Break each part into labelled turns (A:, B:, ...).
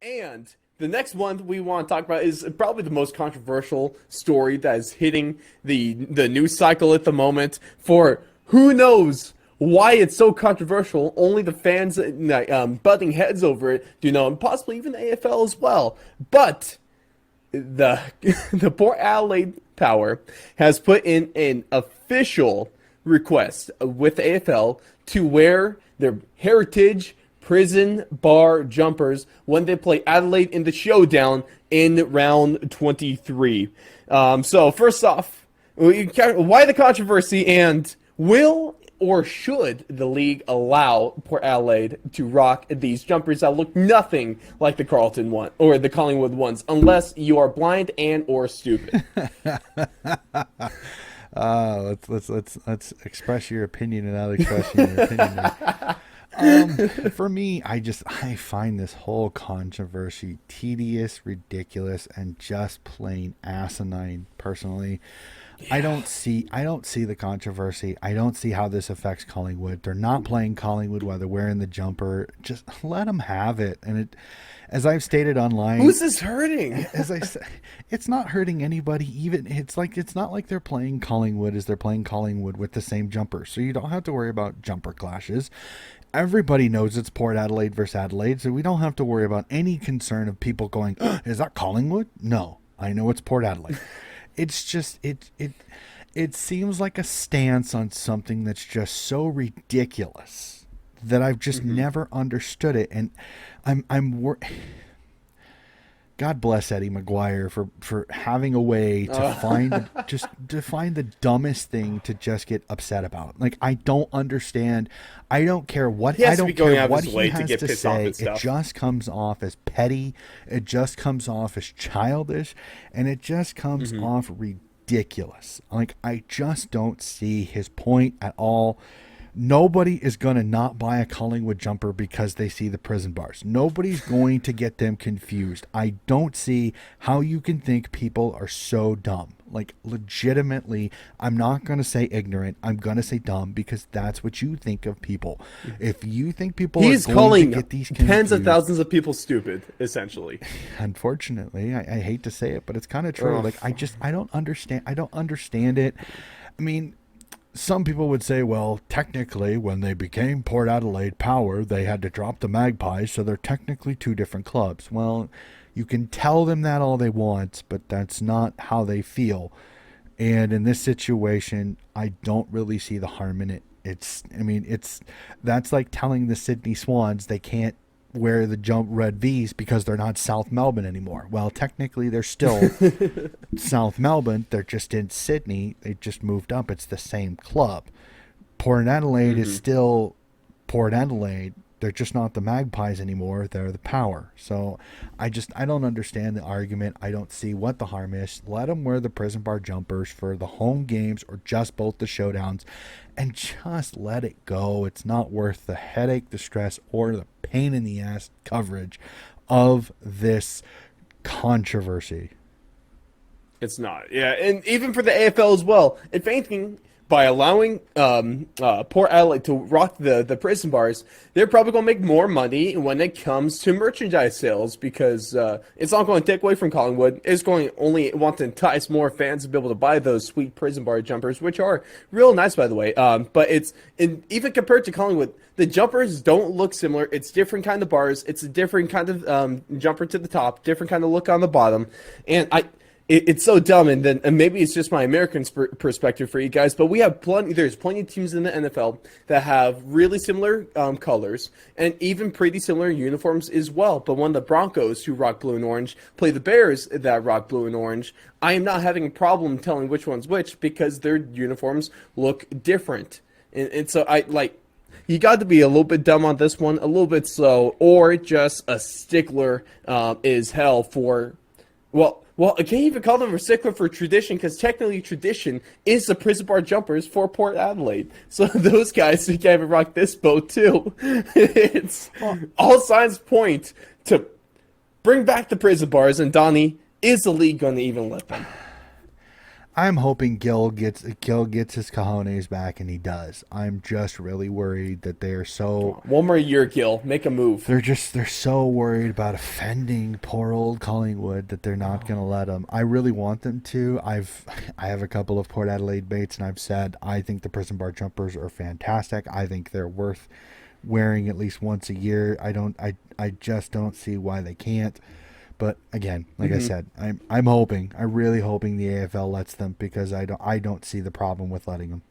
A: And the next one we want to talk about is probably the most controversial story that is hitting the news cycle at the moment. For who knows why it's so controversial? Only the fans butting heads over it do know, and possibly even the AFL as well. But the the Port Adelaide Power has put in an official request with the AFL to wear their heritage prison bar jumpers when they play Adelaide in the showdown in round 23. So first off, why the controversy, and will or should the league allow Port Adelaide to rock these jumpers that look nothing like the Carlton one or the Collingwood ones, unless you are blind and or stupid?
B: Let's express your opinion without expressing your opinion. For me, I find this whole controversy tedious, ridiculous, and just plain asinine. Personally,
A: Yeah.
B: I don't see the controversy. I don't see how this affects Collingwood. They're not playing Collingwood while they're wearing the jumper. Just let them have it. And as I've stated online,
A: Who's this hurting?
B: as I said, it's not hurting anybody. Even it's not like they're playing Collingwood as they're playing Collingwood with the same jumper. So you don't have to worry about jumper clashes. Everybody knows it's Port Adelaide versus Adelaide, so we don't have to worry about any concern of people going, "Is that Collingwood?" No, I know it's Port Adelaide. It's just it seems like a stance on something that's just so ridiculous that I've just never understood it, and I'm God bless Eddie Maguire for having a way to find the dumbest thing to just get upset about. Like, I don't understand. I don't care what
A: He has
B: I
A: to be
B: don't
A: going
B: care
A: out of
B: what
A: his
B: he
A: way to
B: has
A: get
B: to
A: pissed off
B: say.
A: at
B: It
A: stuff.
B: just comes off as petty. It just comes off as childish, and it just comes off ridiculous. Like, I just don't see his point at all. Nobody is going to not buy a Collingwood jumper because they see the prison bars. Nobody's going to get them confused. I don't see how you can think people are so dumb. Like, legitimately, I'm not going to say ignorant. I'm going to say dumb, because that's what you think of people. If you think people
A: He's
B: are going to
A: calling
B: get these
A: tens of
B: confused,
A: thousands of people stupid, essentially.
B: unfortunately, I hate to say it, but it's kind of true.
A: Ugh.
B: Like, I don't understand. I don't understand it. I mean, some people would say, well, technically, when they became Port Adelaide Power, they had to drop the Magpies, so they're technically two different clubs. Well, you can tell them that all they want, but that's not how they feel. And in this situation, I don't really see the harm in it. That's like telling the Sydney Swans they can't wear the jump red V's because they're not South Melbourne anymore. Well, technically, they're still South Melbourne. They're just in Sydney. They just moved up. It's the same club. Port Adelaide is still Port Adelaide. They're just not the Magpies anymore. They're the Power. So I don't understand the argument. I don't see what the harm is. Let them wear the prison bar jumpers for the home games or just both the showdowns, and just let it go. It's not worth the headache, the stress, or the pain in the ass coverage of this controversy.
A: It's not. Yeah, and even for the AFL as well. If anything, by allowing Port Adelaide to rock the prison bars, they're probably going to make more money when it comes to merchandise sales, because it's not going to take away from Collingwood. It's going to only want to entice more fans to be able to buy those sweet prison bar jumpers, which are real nice, by the way. But even compared to Collingwood, the jumpers don't look similar. It's different kind of bars. It's a different kind of jumper to the top, different kind of look on the bottom, and it's so dumb, and maybe it's just my American perspective for you guys, but we have there's plenty of teams in the NFL that have really similar colors and even pretty similar uniforms as well. But when the Broncos, who rock blue and orange, play the Bears that rock blue and orange, I am not having a problem telling which one's which, because their uniforms look different. And so you got to be a little bit dumb on this one, a little bit slow, or just a stickler is hell for, well, I can't even call them a stickler for tradition, because technically tradition is the prison bar jumpers for Port Adelaide. So those guys who can't even rock this boat too. All signs point to bring back the prison bars, and Donnie, is the league going to even let them?
B: I'm hoping Gil gets his cojones back, and he does. I'm just really worried that they are so
A: One more year, Gil. Make a move.
B: they're so worried about offending poor old Collingwood that they're not going to let them. I really want them to. I have a couple of Port Adelaide baits, and I've said I think the prison bar jumpers are fantastic. I think they're worth wearing at least once a year. I just don't see why they can't. But again, like I said, I'm hoping, I really hoping the AFL lets them, because I don't see the problem with letting them.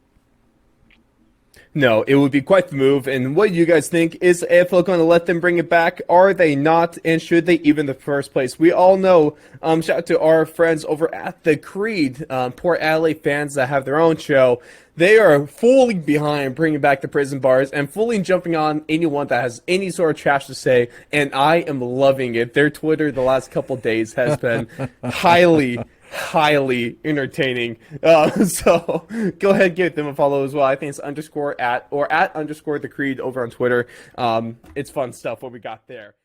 A: No, it would be quite the move. And what do you guys think? Is AFL going to let them bring it back? Are they not? And should they even in the first place? We all know, shout out to our friends over at the Creed, Port Adelaide fans that have their own show. They are fully behind bringing back the prison bars and fully jumping on anyone that has any sort of trash to say. And I am loving it. Their Twitter the last couple days has been highly entertaining. So go ahead and give them a follow as well. I think it's _at the Creed over on Twitter. It's fun stuff what we got there.